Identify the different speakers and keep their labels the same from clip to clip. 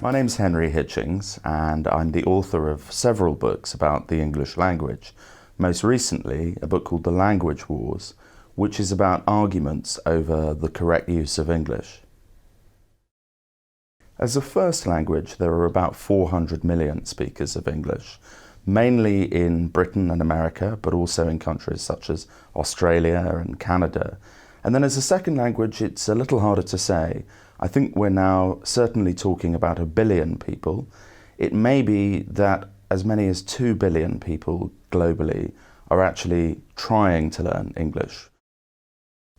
Speaker 1: My name's Henry Hitchings, and I'm the author of several books about the English language. Most recently, a book called The Language Wars, which is about arguments over the correct use of English. As a first language, there are about 400 million speakers of English, mainly in Britain and America, but also in countries such as Australia and Canada. And then as a second language, it's a little harder to say. I think we're now certainly talking about 1 billion people. It may be that as many as 2 billion people globally are actually trying to learn English.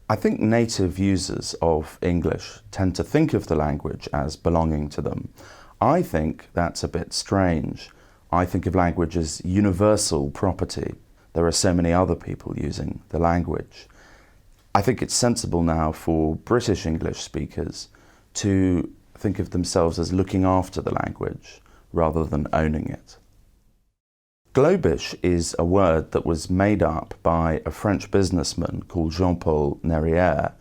Speaker 1: I think native users of English tend to think of the language as belonging to them. I think that's a bit strange. I think of language as universal property. There are so many other people using the language. I think it's sensible now for British English speakers to think of themselves as looking after the language rather than owning it. Globish is a word that was made up by a French businessman called Jean-Paul Nérière.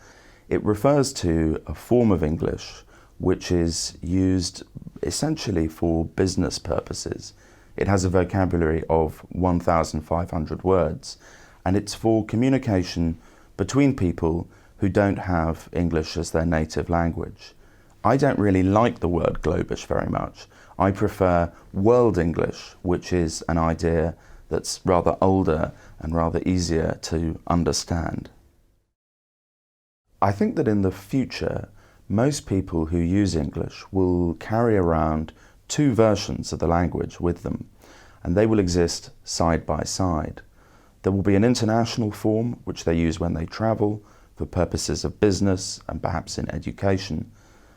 Speaker 1: It refers to a form of English which is used essentially for business purposes. It has a vocabulary of 1,500 words, and it's for communication between people who don't have English as their native language. I don't really like the word Globish very much. I prefer World English, which is an idea that's rather older and rather easier to understand. I think that in the future, most people who use English will carry around 2 versions of the language with them, and they will exist side by side. There will be an international form, which they use when they travel for purposes of business and perhaps in education,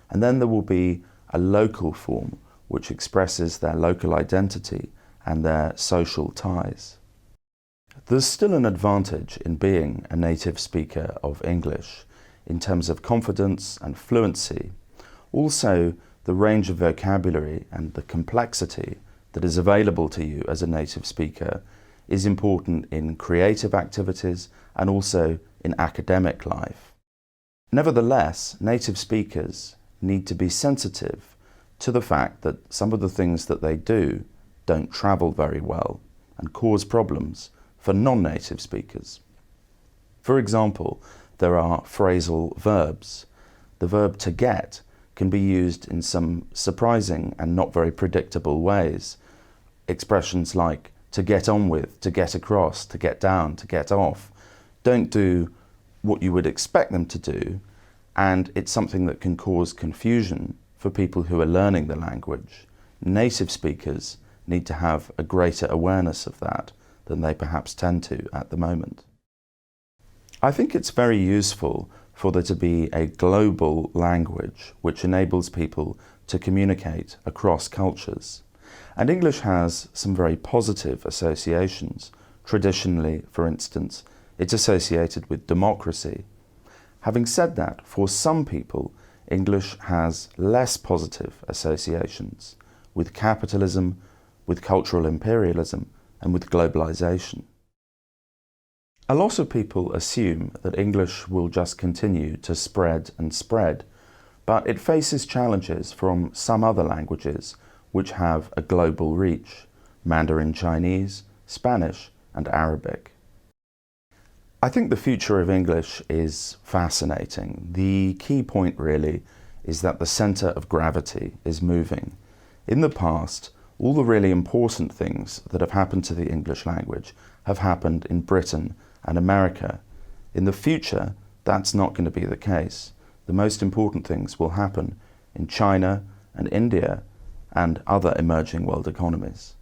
Speaker 1: and then there will be a local form, which expresses their local identity and their social ties. There's still an advantage in being a native speaker of English in terms of confidence and fluency. Also, the range of vocabulary and the complexity that is available to you as a native speaker is important in creative activities and also in academic life. Nevertheless, native speakers need to be sensitive to the fact that some of the things that they do don't travel very well and cause problems for non-native speakers. For example, there are phrasal verbs. The verb to get can be used in some surprising and not very predictable ways. Expressions like to get on with, to get across, to get down, to get off don't do what you would expect them to do, and it's something that can cause confusion for people who are learning the language. Native speakers need to have a greater awareness of that than they perhaps tend to at the moment. I think it's very useful for there to be a global language which enables people to communicate across cultures. And English has some very positive associations. Traditionally, for instance, it's associated with democracy. Having said that, for some people, English has less positive associations with capitalism, with cultural imperialism, and with globalization. A lot of people assume that English will just continue to spread and spread, but it faces challenges from some other languages which have a global reach: Mandarin Chinese, Spanish, and Arabic. I think the future of English is fascinating. The key point really is that the centre of gravity is moving. In the past, all the really important things that have happened to the English language have happened in Britain and America. In the future, that's not going to be the case. The most important things will happen in China and India and other emerging world economies.